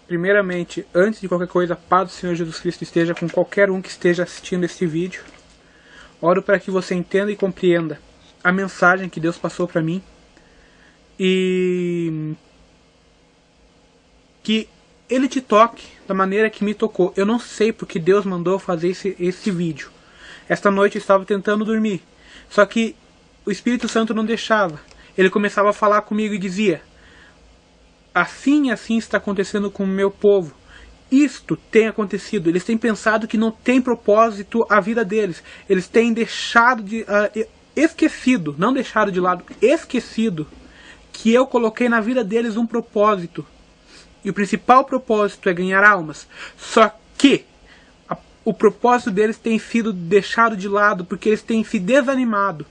Primeiramente, antes de qualquer coisa, a paz do Senhor Jesus Cristo esteja com qualquer um que esteja assistindo este vídeo. Oro para que você entenda e compreenda a mensagem que Deus passou para mim e que Ele te toque da maneira que me tocou. Eu não sei porque Deus mandou fazer esse vídeo. Esta noite eu estava tentando dormir, só que o Espírito Santo não deixava. Ele começava a falar comigo e dizia: assim e assim está acontecendo com o meu povo. Isto tem acontecido. Eles têm pensado que não tem propósito a vida deles. Eles têm deixado de... esquecido, não deixado de lado, esquecido que eu coloquei na vida deles um propósito. E o principal propósito é ganhar almas. Só que o propósito deles tem sido deixado de lado porque eles têm se desanimado.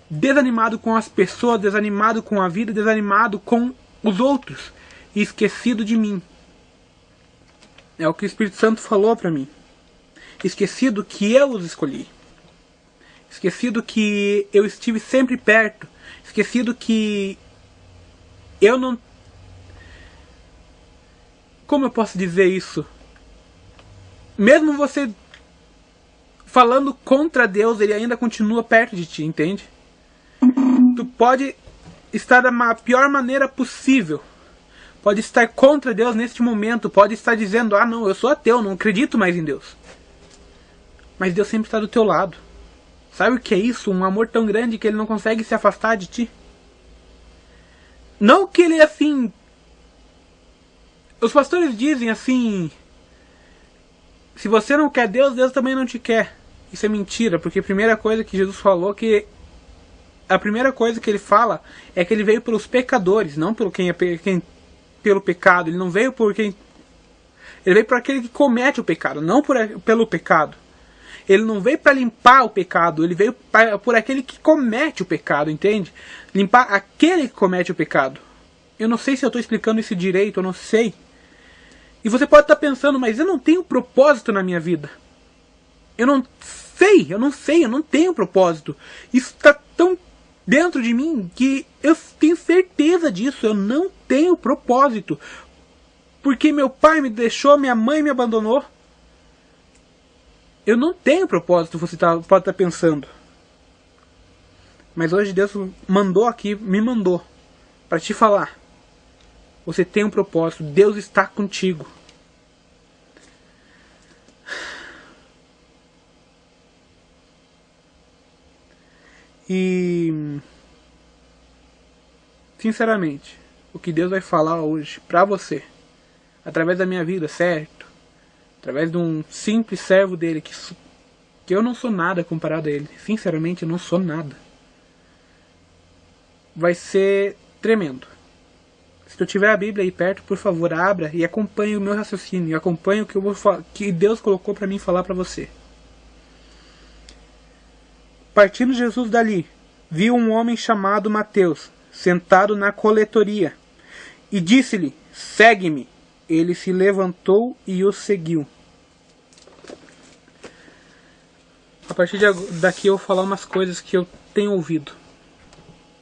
Desanimado com as pessoas, desanimado com a vida, desanimado com os outros. E esquecido de mim. É o que o Espírito Santo falou para mim. Esquecido que eu os escolhi. Esquecido que eu estive sempre perto. Esquecido que eu não... Como eu posso dizer isso? Mesmo você falando contra Deus, Ele ainda continua perto de ti, entende? Tu pode estar da pior maneira possível. Pode estar contra Deus neste momento. Pode estar dizendo: ah não, eu sou ateu, não acredito mais em Deus. Mas Deus sempre está do teu lado. Sabe o que é isso? Um amor tão grande que Ele não consegue se afastar de ti. Não que Ele é assim... Os pastores dizem assim: se você não quer Deus, Deus também não te quer. Isso é mentira, porque a primeira coisa que Jesus falou, a primeira coisa que Ele fala é que Ele veio pelos pecadores, não pelo pelo pecado. Ele não veio por quem... Ele veio por aquele que comete o pecado, não pelo pecado. Ele não veio para limpar o pecado, ele veio por aquele que comete o pecado, entende? Limpar aquele que comete o pecado. Eu não sei se eu estou explicando isso direito, eu não sei. E você pode estar pensando: mas eu não tenho propósito na minha vida. Eu não tenho propósito. Isso está tão dentro de mim que eu tenho certeza disso. Eu não tenho propósito. Porque meu pai me deixou, minha mãe me abandonou. Eu não tenho propósito, você pode estar pensando. Mas hoje Deus me mandou para te falar: você tem um propósito, Deus está contigo. E sinceramente, o que Deus vai falar hoje para você, através da minha vida, certo? Através de um simples servo dele, que eu não sou nada comparado a ele. Sinceramente, eu não sou nada. Vai ser tremendo. Se tu tiver a Bíblia aí perto, por favor, abra e acompanhe o meu raciocínio. E acompanhe o que, que Deus colocou para mim falar para você. Partindo Jesus dali, viu um homem chamado Mateus, sentado na coletoria, e disse-lhe: segue-me. Ele se levantou e o seguiu. A partir daqui eu vou falar umas coisas que eu tenho ouvido.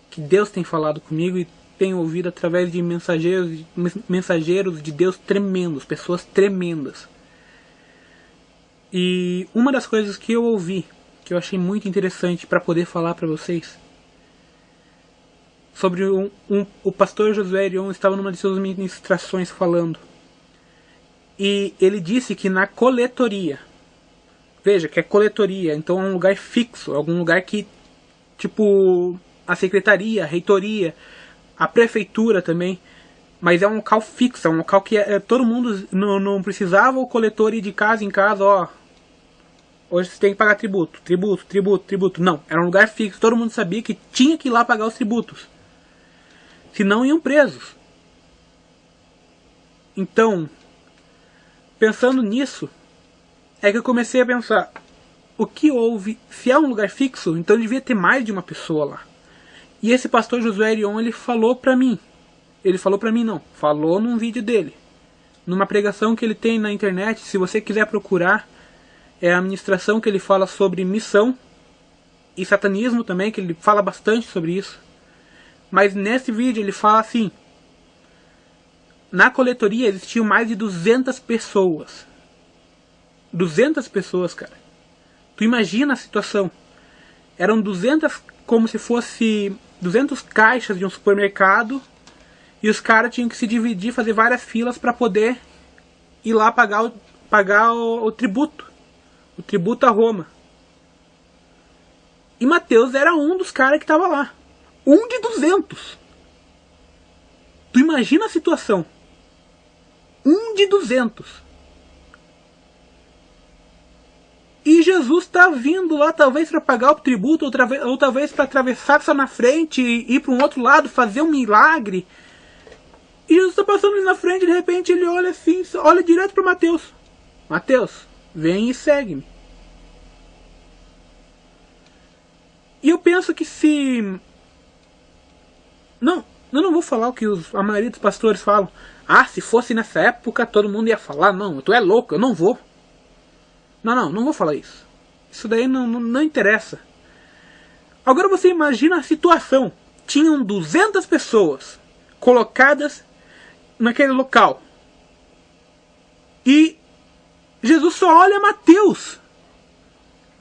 Que Deus tem falado comigo e tenho ouvido através de mensageiros de Deus tremendos, pessoas tremendas. E uma das coisas que eu ouvi, que eu achei muito interessante para poder falar para vocês, sobre o pastor Josué Erion estava numa de suas ministrações falando. E ele disse que na coletoria, veja que é coletoria, então é um lugar fixo, algum lugar que, tipo, a secretaria, a reitoria, a prefeitura também, mas é um local fixo, é um local que todo mundo não precisava o coletor ir de casa em casa, ó, hoje você tem que pagar tributo, não, era um lugar fixo, todo mundo sabia que tinha que ir lá pagar os tributos, senão iam presos. Então, pensando nisso, é que eu comecei a pensar: o que houve? Se é um lugar fixo, então devia ter mais de uma pessoa lá. E esse pastor Josué Erion, ele falou pra mim. Ele falou pra mim não, falou num vídeo dele. Numa pregação que ele tem na internet, se você quiser procurar, é a ministração que ele fala sobre missão e satanismo também, que ele fala bastante sobre isso. Mas nesse vídeo ele fala assim: Na coletoria existiam mais de 200 pessoas. 200 pessoas, cara. Tu imagina a situação. Eram 200, como se fosse 200 caixas de um supermercado. E os caras tinham que se dividir, fazer várias filas para poder ir lá pagar o tributo. O tributo a Roma. E Mateus era um dos caras que estava lá. Um de 200. Tu imagina a situação. Um de 200. E Jesus está vindo lá, talvez para pagar o tributo, ou talvez para atravessar só na frente e ir para um outro lado, fazer um milagre. E Jesus está passando ali na frente, de repente ele olha assim, olha direto para Mateus. Mateus, vem e segue-me. E eu penso que se... Não, eu não vou falar o que a maioria dos pastores falam. Ah, se fosse nessa época todo mundo ia falar. Não, tu é louco, eu não vou. Não vou falar isso. Isso daí não interessa. Agora você imagina a situação. Tinham 200 pessoas colocadas naquele local. E Jesus só olha Mateus.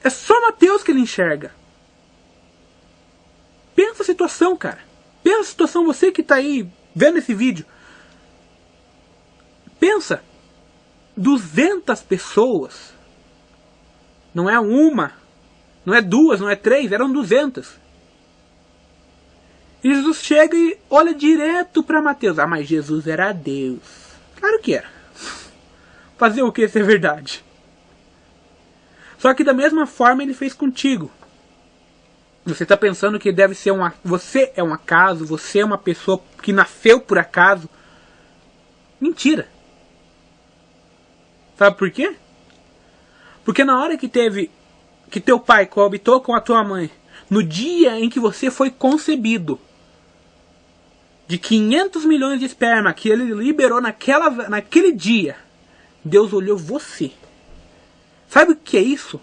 É só Mateus que ele enxerga. Pensa a situação, cara. Pensa a situação, você que está aí vendo esse vídeo. Pensa. 200 pessoas. Não é uma, não é duas, não é três, eram 200. E Jesus chega e olha direto para Mateus. Ah, mas Jesus era Deus. Claro que era. Fazer o que se é verdade? Só que da mesma forma ele fez contigo. Você está pensando que deve ser você é um acaso, você é uma pessoa que nasceu por acaso. Mentira. Sabe por quê? Porque na hora que teu pai coabitou com a tua mãe, no dia em que você foi concebido, de 500 milhões de esperma que ele liberou naquele dia, Deus olhou você. Sabe o que é isso?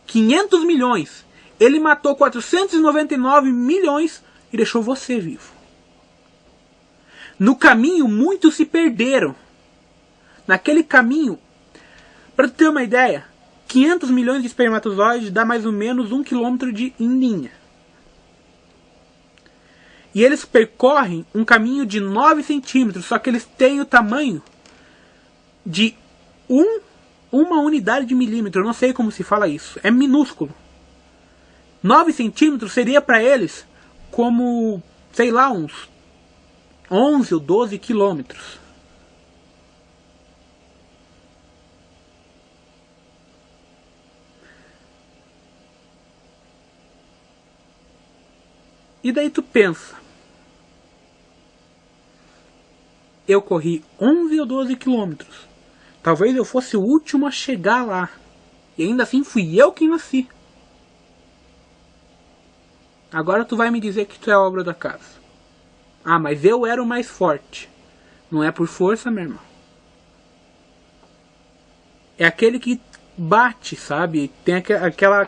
500 milhões. Ele matou 499 milhões e deixou você vivo. No caminho, muitos se perderam. Naquele caminho, para tu ter uma ideia, 500 milhões de espermatozoides dá mais ou menos 1 quilômetro em linha. E eles percorrem um caminho de 9 centímetros, só que eles têm o tamanho de uma unidade de milímetro. Eu não sei como se fala isso. É minúsculo. 9 centímetros seria para eles como, sei lá, uns 11 ou 12 quilômetros. E daí tu pensa, eu corri 11 ou 12 quilômetros. Talvez eu fosse o último a chegar lá. E ainda assim fui eu quem nasci. Agora tu vai me dizer que tu é obra da casa. Ah, mas eu era o mais forte. Não é por força, meu irmão. É aquele que bate, sabe? Tem aquela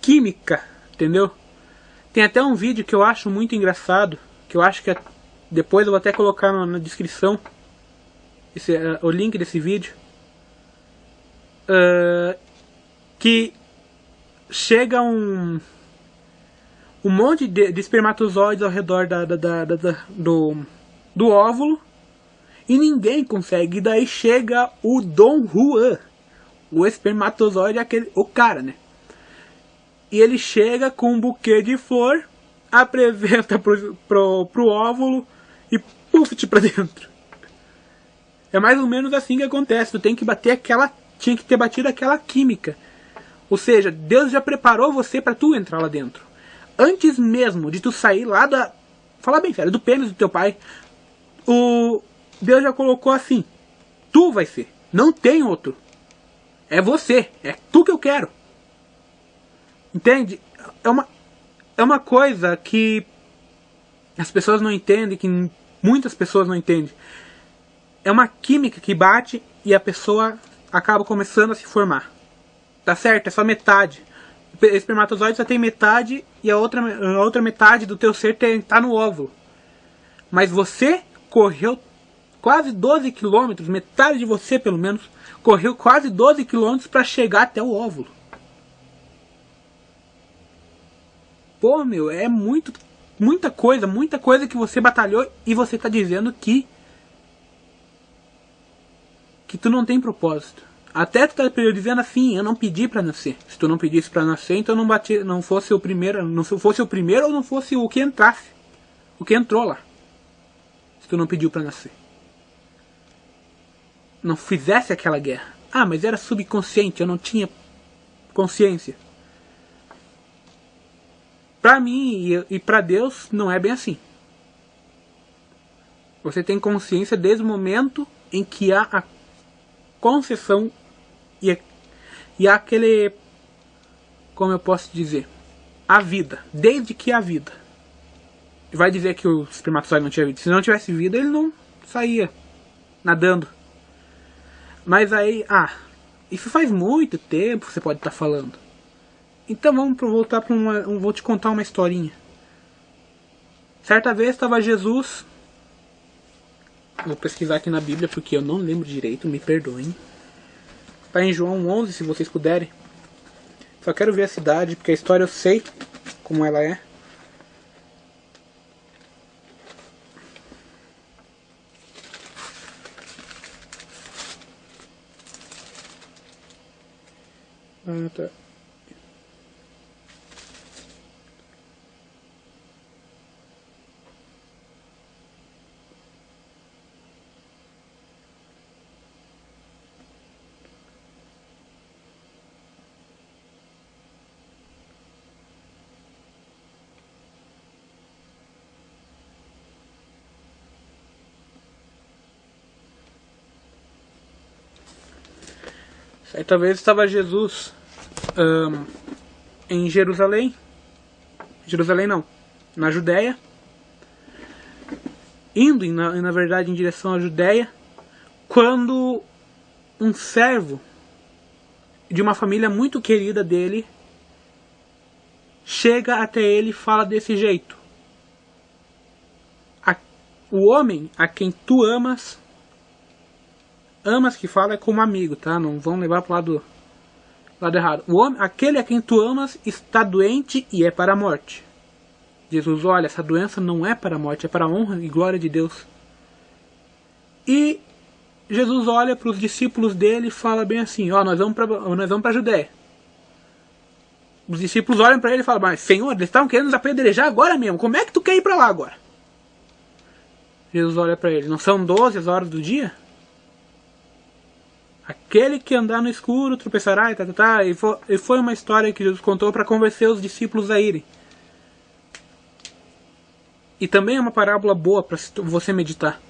química, entendeu? Tem até um vídeo que eu acho muito engraçado, que eu acho que depois eu vou até colocar na descrição o link desse vídeo, que chega um monte de espermatozoides ao redor do óvulo e ninguém consegue. E daí chega o Dom Juan, o espermatozoide, o cara, né? E ele chega com um buquê de flor, apresenta pro óvulo e puf pra dentro. É mais ou menos assim que acontece. Tu tem que tinha que ter batido aquela química. Ou seja, Deus já preparou você para tu entrar lá dentro. Antes mesmo de tu sair lá fala bem sério, do pênis do teu pai, Deus já colocou assim: tu vai ser, não tem outro. É você, é tu que eu quero. Entende? É uma coisa que as pessoas não entendem, que muitas pessoas não entendem. É uma química que bate e a pessoa acaba começando a se formar. Tá certo? É só metade. O espermatozoide só tem metade e a outra metade do teu ser tá no óvulo. Mas você correu quase 12 quilômetros, metade de você pelo menos, correu quase 12 quilômetros para chegar até o óvulo. Pô, meu, é muita coisa que você batalhou e você tá dizendo que tu não tem propósito. Até tu tá dizendo assim, eu não pedi pra nascer. Se tu não pedisse pra nascer, então não fosse o primeiro ou não fosse o que entrasse. O que entrou lá. Se tu não pediu pra nascer. Não fizesse aquela guerra. Ah, mas era subconsciente, eu não tinha consciência. Pra mim e pra Deus não é bem assim. Você tem consciência desde o momento em que há a concessão e há aquele, como eu posso dizer, a vida, desde que há vida. Vai dizer que o espermatozoide não tinha vida. Se não tivesse vida, ele não saía nadando. Mas aí, isso faz muito tempo, você pode estar falando. Então vamos voltar para vou te contar uma historinha. Certa vez estava Jesus. Vou pesquisar aqui na Bíblia porque eu não lembro direito, me perdoem. Está em João 11, se vocês puderem. Só quero ver a cidade, porque a história eu sei como ela é. Tá. Certa vez estava Jesus em Jerusalém. Jerusalém não, na Judéia. Indo, na verdade, em direção à Judéia, quando um servo de uma família muito querida dele chega até ele e fala desse jeito: o homem a quem tu amas que fala é como amigo, tá? Não vão levar pro lado errado. O homem, aquele a quem tu amas está doente e é para a morte. Jesus, olha, essa doença não é para a morte, é para a honra e glória de Deus. E Jesus olha para os discípulos dele e fala bem assim: ó, nós vamos para a Judéia. Os discípulos olham para ele e falam: mas Senhor, eles estavam querendo nos apedrejar agora mesmo, como é que tu quer ir para lá agora? Jesus olha para ele: não são 12 as horas do dia? Aquele que andar no escuro tropeçará e foi uma história que Jesus contou para convencer os discípulos a irem. E também é uma parábola boa para você meditar.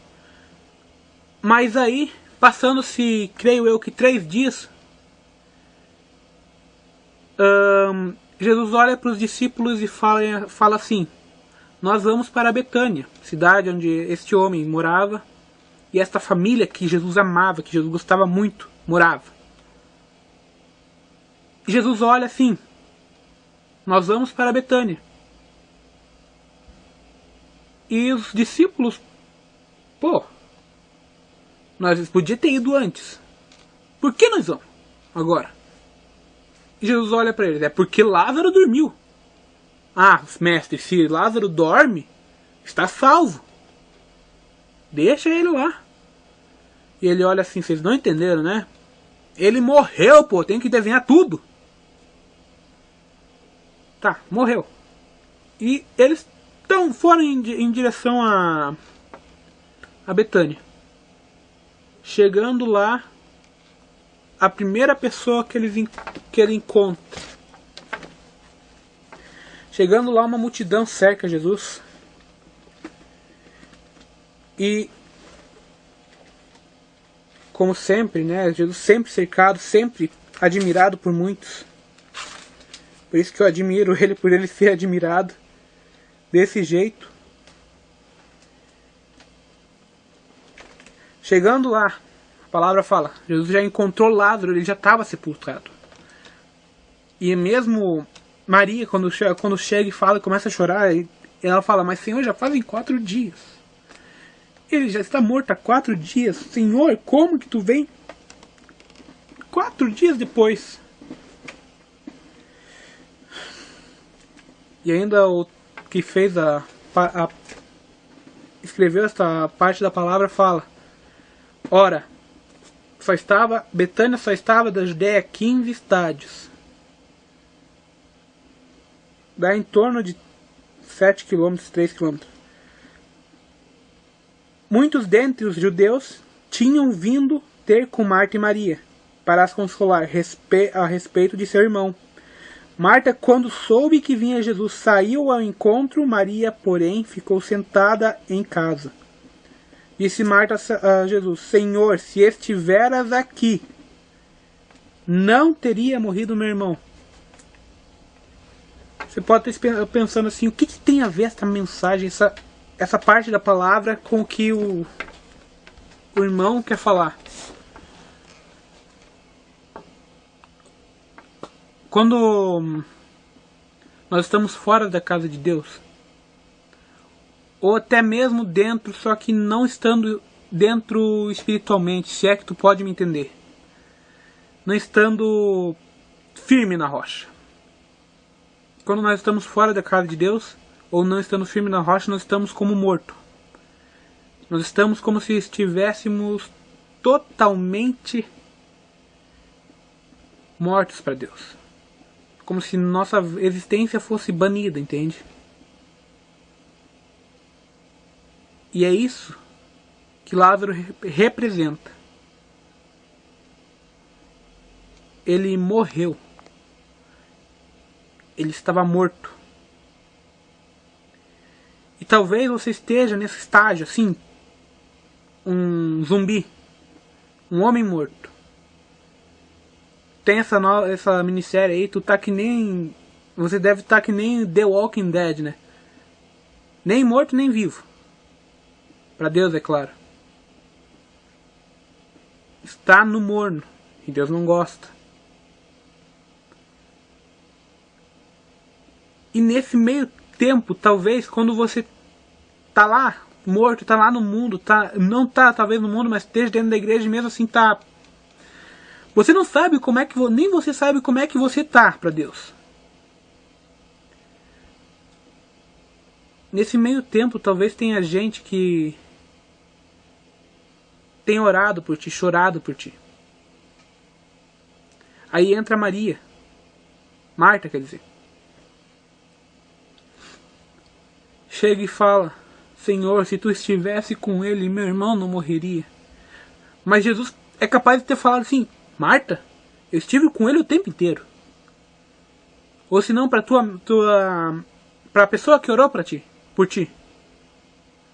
Mas aí, passando-se, creio eu, que 3 dias, Jesus olha para os discípulos e fala assim: nós vamos para Betânia, cidade onde este homem morava, e esta família que Jesus amava, que Jesus gostava muito, morava. E Jesus olha assim: nós vamos para Betânia. E os discípulos, nós podíamos ter ido antes. Por que nós vamos agora? E Jesus olha para eles: é porque Lázaro dormiu. Ah, mestre, se Lázaro dorme, está salvo. Deixa ele lá. E ele olha assim: vocês não entenderam, né? Ele morreu, tem que desenhar tudo. Tá, morreu. E eles foram em direção a Betânia. Chegando lá, a primeira pessoa que ele encontra. Chegando lá, uma multidão cerca Jesus. E, como sempre, né, Jesus sempre cercado, sempre admirado por muitos. Por isso que eu admiro ele, por ele ser admirado desse jeito. Chegando lá, a palavra fala, Jesus já encontrou Lázaro, ele já estava sepultado. E mesmo Maria, quando chega e fala, começa a chorar, ela fala: mas Senhor, já fazem 4 dias. Ele já está morto há 4 dias. Senhor, como que tu vem 4 dias depois? E ainda o que fez escreveu esta parte da palavra fala: ora, Betânia só estava da Judéia 15 estádios. Dá em torno de 7 km, 3 km. Muitos dentre os judeus tinham vindo ter com Marta e Maria, para as consolar a respeito de seu irmão. Marta, quando soube que vinha Jesus, saiu ao encontro. Maria, porém, ficou sentada em casa. Disse Marta a Jesus: Senhor, se estiveras aqui, não teria morrido meu irmão. Você pode estar pensando assim, o que tem a ver essa mensagem, essa parte da palavra com o que o irmão quer falar? Quando nós estamos fora da casa de Deus, ou até mesmo dentro, só que não estando dentro espiritualmente, se é que tu pode me entender, não estando firme na rocha. Quando nós estamos fora da casa de Deus, ou não estando firme na rocha, nós estamos como morto. Nós estamos como se estivéssemos totalmente mortos para Deus. Como se nossa existência fosse banida, entende? E é isso que Lázaro representa. Ele morreu. Ele estava morto. E talvez você esteja nesse estágio, assim, um zumbi, um homem morto. Tem essa minissérie aí, tu tá que nem... Você deve estar que nem The Walking Dead, né? Nem morto, nem vivo. Pra Deus, é claro. Está no morno. E Deus não gosta. E nesse meio tempo, talvez, quando você tá lá, morto, tá lá no mundo, não tá talvez no mundo, mas esteja dentro da igreja, mesmo assim tá... Você não sabe como é que... Nem você sabe como é que você tá para Deus. Nesse meio tempo, talvez tenha gente que tem orado por ti, chorado por ti. Aí entra Maria. Marta, quer dizer. Chega e fala: Senhor, se tu estivesse com ele, meu irmão não morreria. Mas Jesus é capaz de ter falado assim: Marta, eu estive com ele o tempo inteiro. Ou se não, para a pessoa que orou por ti.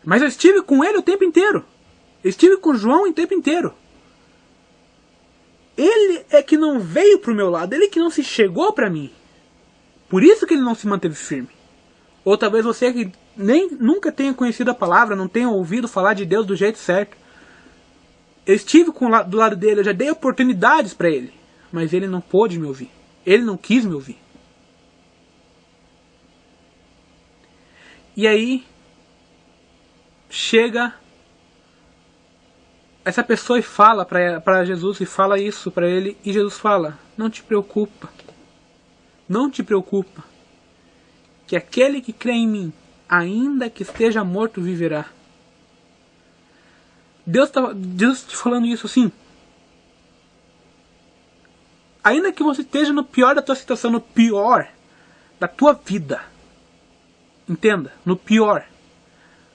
Mas eu estive com ele o tempo inteiro. Eu estive com João o tempo inteiro. Ele é que não veio pro meu lado, ele que não se chegou para mim. Por isso que ele não se manteve firme. Ou talvez você que nunca tenha conhecido a palavra, não tenha ouvido falar de Deus do jeito certo. Eu estive do lado dele, eu já dei oportunidades para ele, mas ele não pôde me ouvir. Ele não quis me ouvir. E aí chega essa pessoa e fala para Jesus, e fala isso para ele, e Jesus fala: não te preocupa, não te preocupa, que aquele que crê em mim, ainda que esteja morto, viverá. Deus te falando isso assim. Ainda que você esteja no pior da tua situação, no pior da tua vida, entenda, no pior,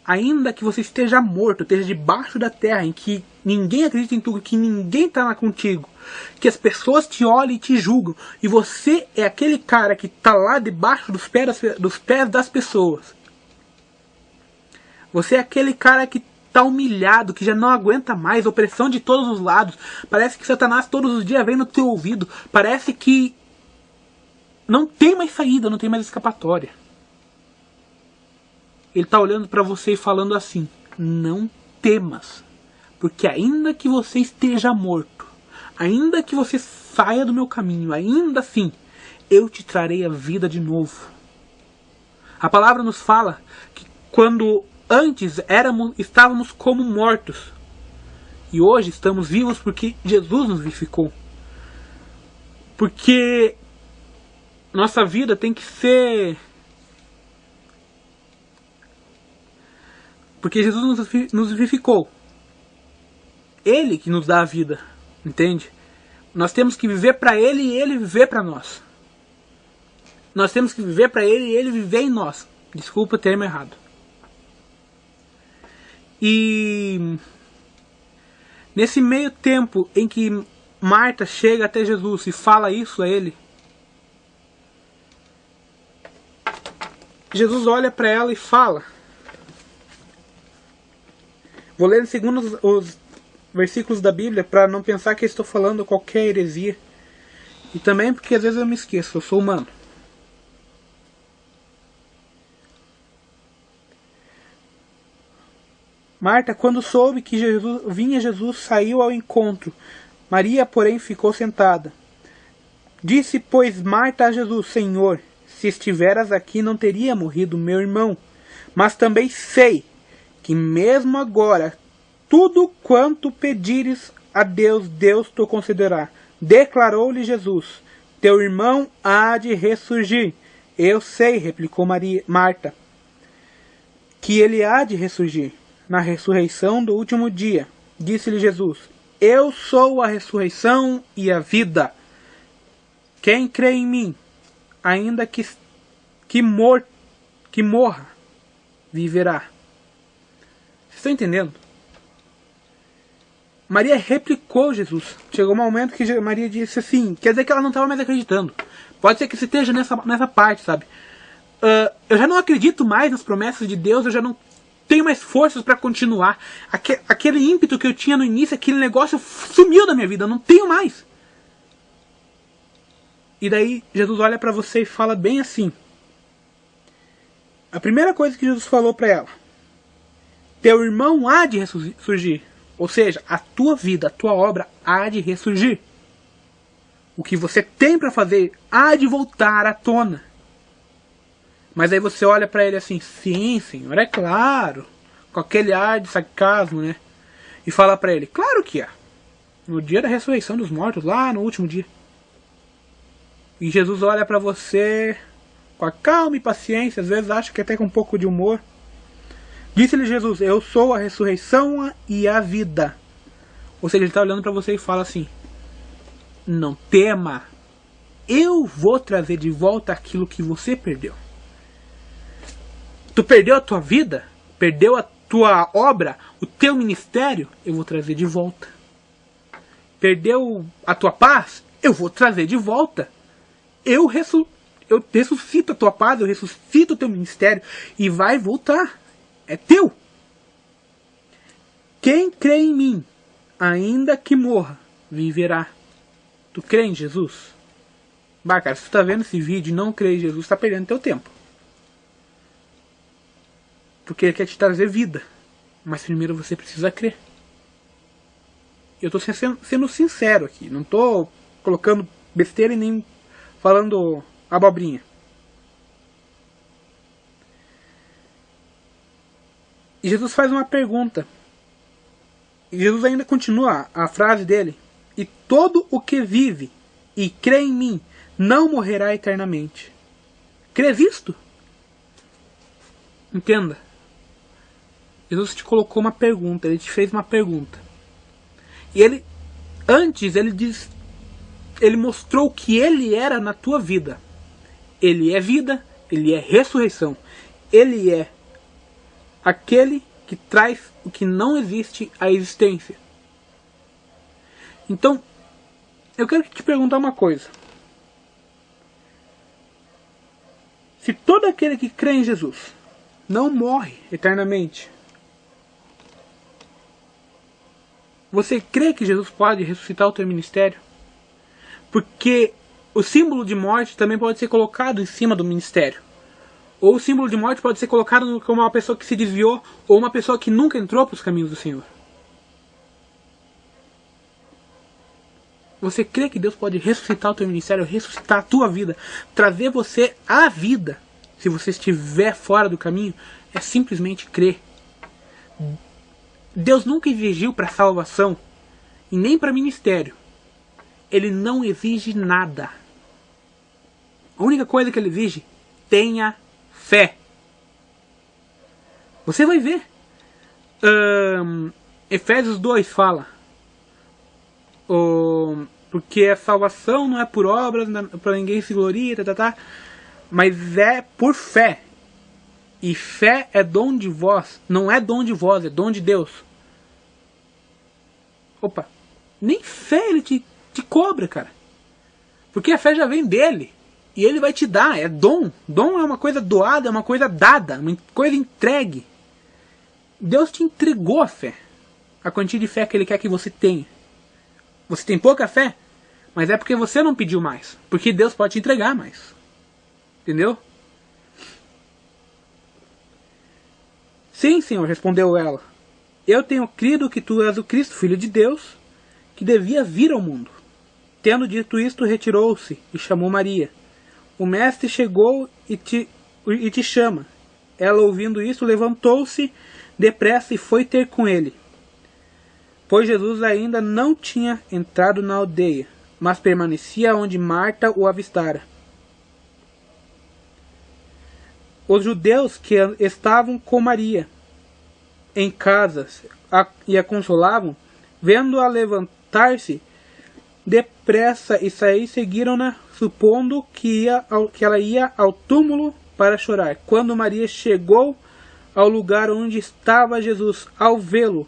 ainda que você esteja morto, esteja debaixo da terra, em que ninguém acredita em tu, que ninguém está lá contigo, que as pessoas te olham e te julgam, e você é aquele cara que está lá debaixo dos pés das pessoas. Você é aquele cara que está humilhado, que já não aguenta mais, opressão de todos os lados. Parece que Satanás todos os dias vem no teu ouvido. Parece que não tem mais saída, não tem mais escapatória. Ele está olhando para você e falando assim: não temas, porque ainda que você esteja morto, ainda que você saia do meu caminho, ainda assim eu te trarei a vida de novo. A palavra nos fala que quando antes estávamos como mortos. E hoje estamos vivos porque Jesus nos vivificou. Porque nossa vida tem que ser... Porque Jesus nos vivificou. Ele que nos dá a vida. Entende? Nós temos que viver para Ele e Ele viver para nós. Nós temos que viver para Ele e Ele viver em nós. Desculpa o termo errado. E nesse meio tempo em que Marta chega até Jesus e fala isso a Ele, Jesus olha para ela e fala. Vou ler segundo os versículos da Bíblia para não pensar que eu estou falando qualquer heresia. E também porque às vezes eu me esqueço, eu sou humano. Marta, quando soube que vinha Jesus, saiu ao encontro. Maria, porém, ficou sentada. Disse, pois, Marta a Jesus, Senhor, se estiveras aqui não teria morrido meu irmão. Mas também sei que mesmo agora, tudo quanto pedires a Deus, Deus te concederá. Declarou-lhe Jesus, teu irmão há de ressurgir. Eu sei, replicou Marta, que ele há de ressurgir na ressurreição do último dia. Disse-lhe Jesus, eu sou a ressurreição e a vida. Quem crê em mim, ainda que morra, viverá. Vocês estão entendendo? Maria replicou Jesus. Chegou um momento que Maria disse assim, quer dizer que ela não estava mais acreditando. Pode ser que você esteja nessa parte, sabe? Eu já não acredito mais nas promessas de Deus, eu já não tenho mais forças para continuar. Aquele ímpeto que eu tinha no início, aquele negócio sumiu da minha vida, eu não tenho mais. E daí Jesus olha para você e fala bem assim. A primeira coisa que Jesus falou para ela, teu irmão há de ressurgir. Ou seja, a tua vida, a tua obra há de ressurgir. O que você tem para fazer há de voltar à tona. Mas aí você olha para ele assim, sim, Senhor, é claro. Com aquele ar de sarcasmo, né? E fala para ele, claro que é. No dia da ressurreição dos mortos, lá no último dia. E Jesus olha para você com a calma e paciência, às vezes acha que até com um pouco de humor. Disse-lhe Jesus, eu sou a ressurreição e a vida. Ou seja, ele está olhando para você e fala assim, não tema, eu vou trazer de volta aquilo que você perdeu. Tu perdeu a tua vida, perdeu a tua obra, o teu ministério, eu vou trazer de volta. Perdeu a tua paz, eu vou trazer de volta. Eu ressuscito a tua paz, eu ressuscito o teu ministério e vai voltar. É teu. Quem crê em mim, ainda que morra, viverá. Tu crê em Jesus? Bah, cara, se tu tá vendo esse vídeo e não crê em Jesus, tá perdendo teu tempo. Porque ele quer te trazer vida. Mas primeiro você precisa crer. Eu tô sendo sincero aqui. Não tô colocando besteira e nem falando abobrinha. E Jesus faz uma pergunta. E Jesus ainda continua a frase dele. E todo o que vive e crê em mim não morrerá eternamente. Crês isto? Entenda. Jesus te colocou uma pergunta. Ele te fez uma pergunta. E ele, antes, ele mostrou que ele era na tua vida. Ele é vida, ele é ressurreição. Ele é aquele que traz o que não existe à existência. Então, eu quero te perguntar uma coisa. Se todo aquele que crê em Jesus não morre eternamente, você crê que Jesus pode ressuscitar o teu ministério? Porque o símbolo de morte também pode ser colocado em cima do ministério. Ou o símbolo de morte pode ser colocado como uma pessoa que se desviou, ou uma pessoa que nunca entrou para os caminhos do Senhor. Você crê que Deus pode ressuscitar o teu ministério, ressuscitar a tua vida, trazer você à vida, se você estiver fora do caminho? É simplesmente crer. Deus nunca exigiu para salvação e nem para ministério. Ele não exige nada. A única coisa que ele exige: tenha fé. Você vai ver. Efésios 2 fala. Porque a salvação não é por obras, para ninguém se gloria, mas é por fé. E fé é dom de vós. Não é dom de vós, é dom de Deus. Opa, nem fé ele te cobra, cara. Porque a fé já vem dele. E ele vai te dar, é dom. Dom é uma coisa doada, é uma coisa dada, uma coisa entregue. Deus te entregou a fé. A quantia de fé que ele quer que você tenha. Você tem pouca fé, mas é porque você não pediu mais. Porque Deus pode te entregar mais. Entendeu? Sim, Senhor, respondeu ela. Eu tenho crido que tu és o Cristo, Filho de Deus, que devia vir ao mundo. Tendo dito isto, retirou-se e chamou Maria. O mestre chegou e te chama. Ela, ouvindo isso, levantou-se depressa e foi ter com ele. Pois Jesus ainda não tinha entrado na aldeia, mas permanecia onde Marta o avistara. Os judeus que estavam com Maria em casa e a consolavam, vendo-a levantar-se depressa e sair, seguiram-na, supondo que ela ia ao túmulo para chorar. Quando Maria chegou ao lugar onde estava Jesus, ao vê-lo,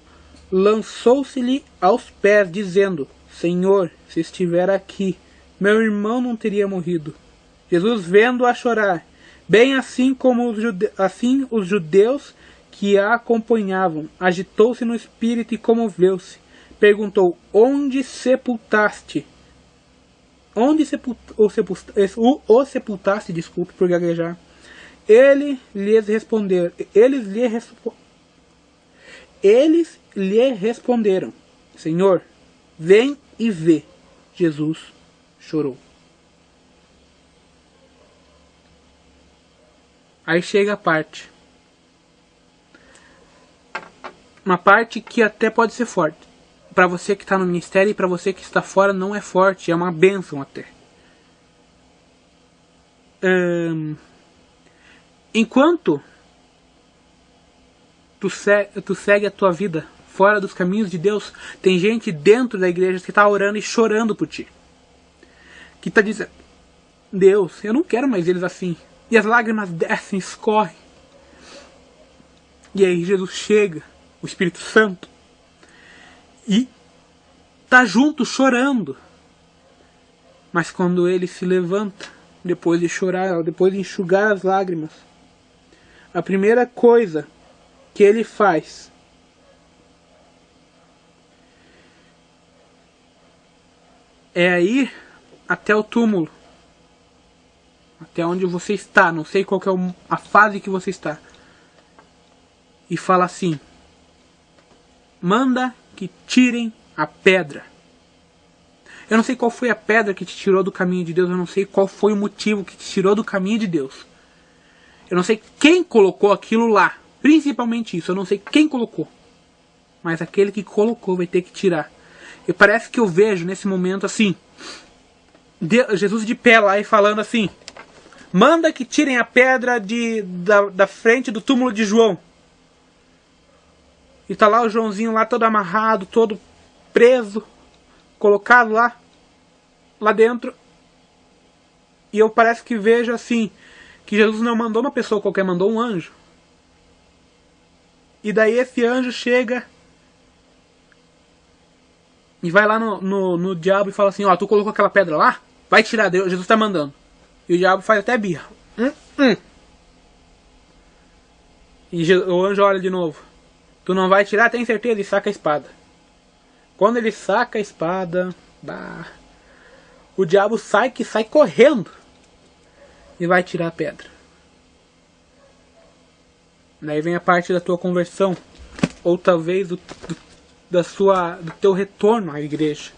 lançou-se-lhe aos pés, dizendo: Senhor, se estiver aqui, meu irmão não teria morrido. Jesus, vendo-a chorar, bem assim como os judeus que a acompanhavam, agitou-se no espírito e comoveu-se. Perguntou: Onde sepultaste? Onde o sepultaste? Desculpe por gaguejar. Eles lhe responderam: Senhor, vem e vê. Jesus chorou. Aí chega a parte. Uma parte que até pode ser forte. Para você que está no ministério e para você que está fora não é forte, é uma bênção até. Enquanto tu segue a tua vida fora dos caminhos de Deus, tem gente dentro da igreja que está orando e chorando por ti. Que está dizendo: Deus, eu não quero mais eles assim. E as lágrimas descem, escorrem. E aí Jesus chega, o Espírito Santo, e tá junto chorando. Mas quando ele se levanta, depois de chorar, depois de enxugar as lágrimas, a primeira coisa que ele faz é ir até o túmulo, até onde você está, não sei qual que é a fase que você está, e fala assim: manda que tirem a pedra. Eu não sei qual foi a pedra que te tirou do caminho de Deus, eu não sei qual foi o motivo que te tirou do caminho de Deus. Eu não sei quem colocou aquilo lá, principalmente isso, eu não sei quem colocou. Mas aquele que colocou vai ter que tirar. E parece que eu vejo nesse momento assim, Jesus de pé lá e falando assim: manda que tirem a pedra da frente do túmulo de João. E tá lá o Joãozinho lá todo amarrado, todo preso, colocado lá dentro. E eu parece que vejo assim, que Jesus não mandou uma pessoa qualquer, mandou um anjo. E daí esse anjo chega e vai lá no diabo e fala assim: ó, tu colocou aquela pedra lá? Vai tirar, Jesus tá mandando. E o diabo faz até birra. E o anjo olha de novo: tu não vai tirar? Tem certeza? E saca a espada. Quando ele saca a espada, o diabo sai correndo e vai tirar a pedra. Daí vem a parte da tua conversão, ou talvez do teu retorno à igreja.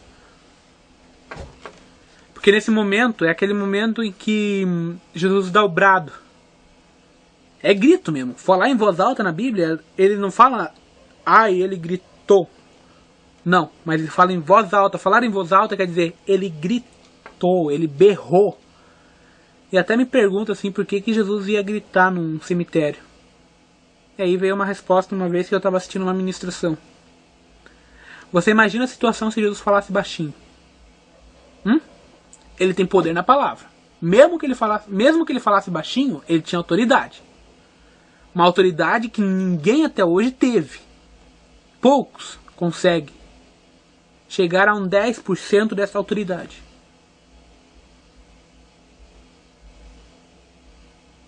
Porque nesse momento é aquele momento em que Jesus dá o brado. É grito mesmo. Falar em voz alta na Bíblia, ele não fala ai, ele gritou. Não, mas ele fala em voz alta. Falar em voz alta quer dizer, ele gritou, ele berrou. E até me pergunto assim, por que Jesus ia gritar num cemitério? E aí veio uma resposta uma vez que eu estava assistindo uma ministração. Você imagina a situação se Jesus falasse baixinho? Ele tem poder na palavra. Mesmo que ele falasse baixinho, ele tinha autoridade. Uma autoridade que ninguém até hoje teve. Poucos conseguem chegar a um 10% dessa autoridade.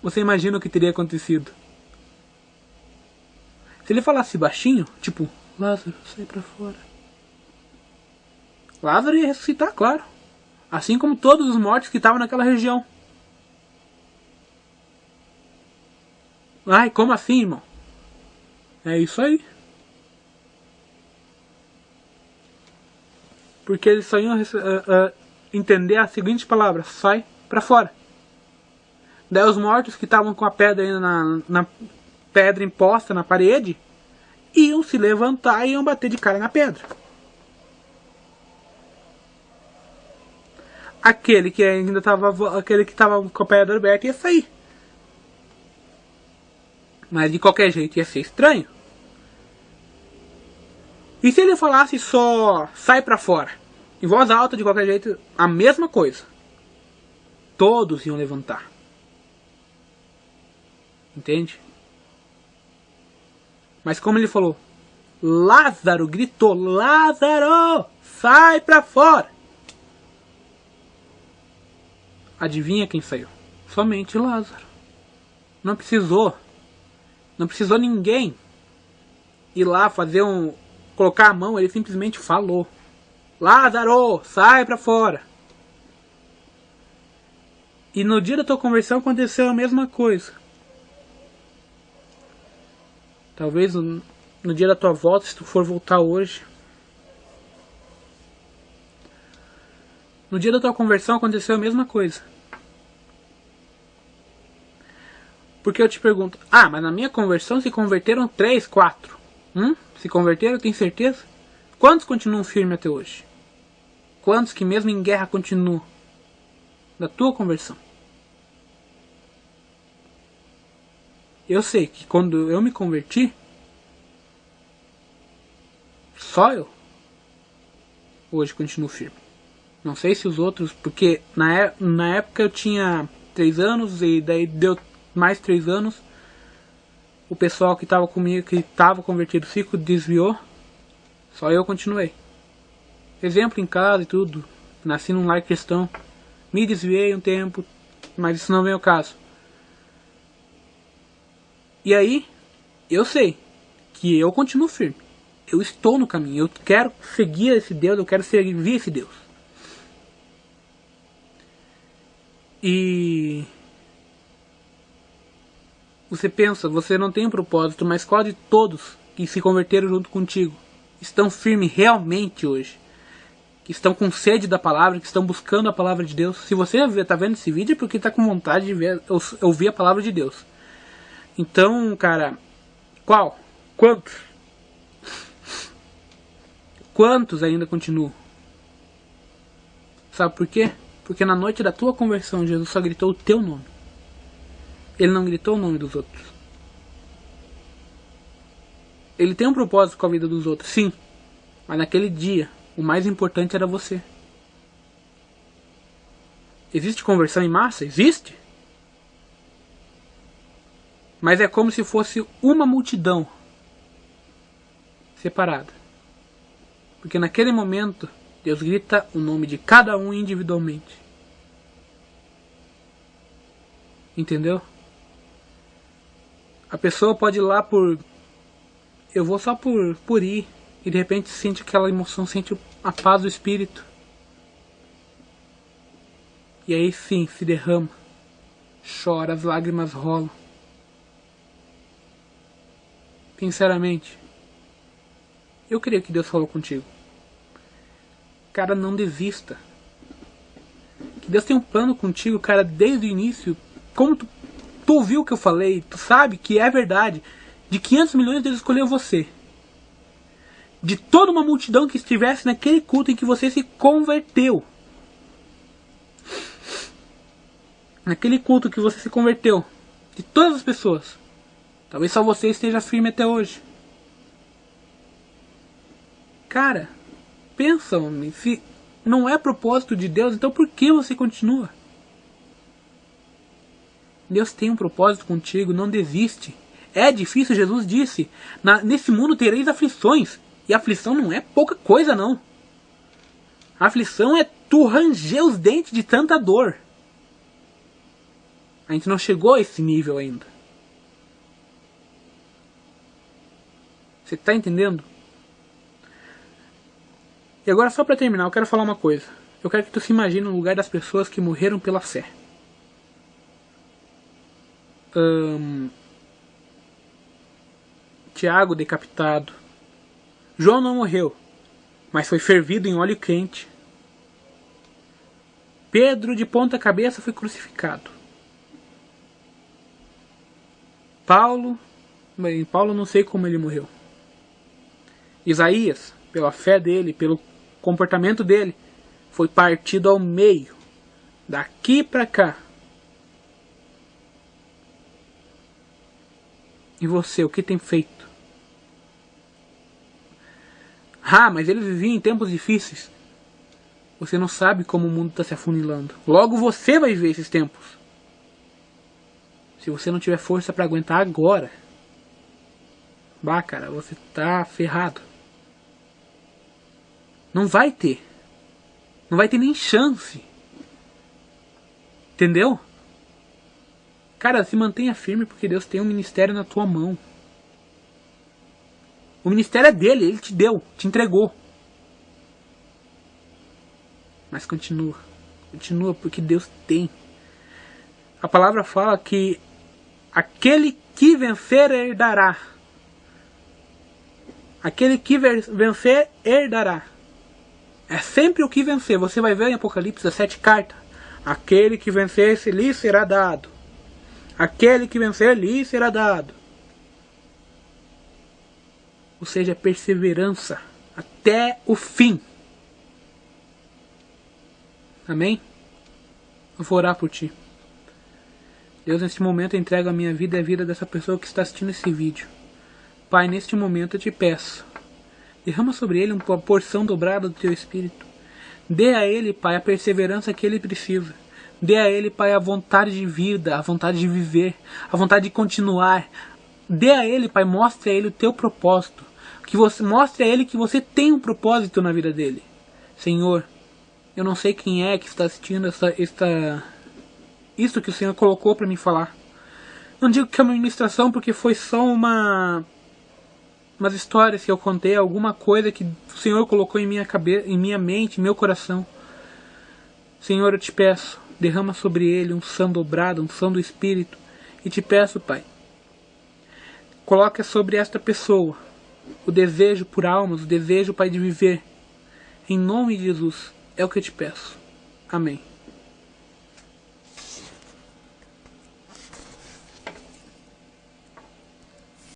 Você imagina o que teria acontecido? Se ele falasse baixinho, tipo, Lázaro, sai pra fora. Lázaro ia ressuscitar, claro. Assim como todos os mortos que estavam naquela região. Ai, como assim, irmão? É isso aí. Porque eles só iam entender a seguinte palavra, sai pra fora. Daí os mortos que estavam com a pedra ainda na pedra imposta na parede, iam se levantar e iam bater de cara na pedra. Aquele que estava com a pedra aberta ia sair. Mas de qualquer jeito ia ser estranho. E se ele falasse só sai pra fora, em voz alta, de qualquer jeito, a mesma coisa. Todos iam levantar. Entende? Mas como ele falou, Lázaro gritou, Lázaro, sai pra fora. Adivinha quem saiu? Somente Lázaro. Não precisou ninguém ir lá colocar a mão, ele simplesmente falou, Lázaro, sai pra fora. E no dia da tua conversão aconteceu a mesma coisa. Talvez no dia da tua volta, se tu for voltar hoje. No dia da tua conversão aconteceu a mesma coisa. Porque eu te pergunto, mas na minha conversão se converteram 3, 4. Se converteram, tem certeza? Quantos continuam firmes até hoje? Quantos que mesmo em guerra continuam? Da tua conversão. Eu sei que quando eu me converti, só eu hoje continuo firme. Não sei se os outros, porque na época eu tinha 3 anos e daí deu mais 3 anos. O pessoal que estava comigo, que estava convertido, se desviou. Só eu continuei. Exemplo em casa e tudo. Nasci num lar cristão. Me desviei um tempo, mas isso não vem ao caso. E aí, eu sei que eu continuo firme. Eu estou no caminho. Eu quero seguir esse Deus, eu quero servir esse Deus. E você pensa, você não tem um propósito, mas qual de todos que se converteram junto contigo estão firmes realmente hoje? Que estão com sede da palavra, que estão buscando a palavra de Deus? Se você está vendo esse vídeo é porque está com vontade de ouvir a palavra de Deus. Então, cara, qual? Quantos? Quantos ainda continuam? Sabe por quê? Porque na noite da tua conversão, Jesus só gritou o teu nome. Ele não gritou o nome dos outros. Ele tem um propósito com a vida dos outros, sim. Mas naquele dia, o mais importante era você. Existe conversão em massa? Existe. Mas é como se fosse uma multidão separada. Porque naquele momento, Deus grita o nome de cada um individualmente. Entendeu? A pessoa pode ir lá eu vou só por ir. E de repente sente aquela emoção, sente a paz do espírito. E aí sim, se derrama. Chora, as lágrimas rolam. Sinceramente, eu creio que Deus falou contigo. Cara, não desista. Que Deus tem um plano contigo, cara, desde o início. Como tu ouviu o que eu falei, tu sabe que é verdade. De 500 milhões Deus escolheu você. de toda uma multidão que estivesse naquele culto em que você se converteu. Naquele culto que você se converteu. De todas as pessoas. Talvez só você esteja firme até hoje. Cara, pensa, homem. Se não é propósito de Deus, então por que você continua? Deus tem um propósito contigo, não desiste. É difícil, Jesus disse. Nesse mundo tereis aflições. E aflição não é pouca coisa, não. A aflição é tu ranger os dentes de tanta dor. A gente não chegou a esse nível ainda. Você está entendendo? E agora, só para terminar, eu quero falar uma coisa. Eu quero que tu se imagine no lugar das pessoas que morreram pela fé. Tiago decapitado. João não morreu, mas foi fervido em óleo quente. Pedro de ponta cabeça foi crucificado. Paulo não sei como ele morreu. Isaías, pela fé dele, pelo comportamento dele, foi partido ao meio, daqui para cá. E você, o que tem feito? Mas ele vivia em tempos difíceis. Você não sabe como o mundo está se afunilando. Logo você vai viver esses tempos. Se você não tiver força para aguentar agora, cara, você tá ferrado. Não vai ter. Não vai ter nem chance. Entendeu? Cara, se mantenha firme porque Deus tem um ministério na tua mão. O ministério é dele, ele te deu, te entregou. Mas continua. Continua porque Deus tem. A palavra fala que aquele que vencer herdará. Aquele que vencer herdará. É sempre o que vencer. Você vai ver em Apocalipse as 7 cartas. Aquele que vencer, lhe será dado. Aquele que vencer, lhe será dado. Ou seja, perseverança até o fim. Amém? Eu vou orar por ti. Deus, neste momento eu entrego a minha vida e a vida dessa pessoa que está assistindo esse vídeo. Pai, neste momento eu te peço, derrama sobre ele uma porção dobrada do teu Espírito. Dê a ele, Pai, a perseverança que ele precisa. Dê a ele, Pai, a vontade de vida, a vontade de viver, a vontade de continuar. Dê a ele, Pai, mostre a ele o teu propósito. Que você mostre a ele que você tem um propósito na vida dele. Senhor, eu não sei quem é que está assistindo isso que o Senhor colocou para me falar. Não digo que é uma ministração porque foi só umas histórias que eu contei, alguma coisa que o Senhor colocou em minha cabeça, em minha mente, em meu coração. Senhor, eu te peço, derrama sobre ele unção dobrada, unção do Espírito. E te peço, Pai, coloca sobre esta pessoa o desejo por almas, o desejo, Pai, de viver. Em nome de Jesus, é o que eu te peço. Amém.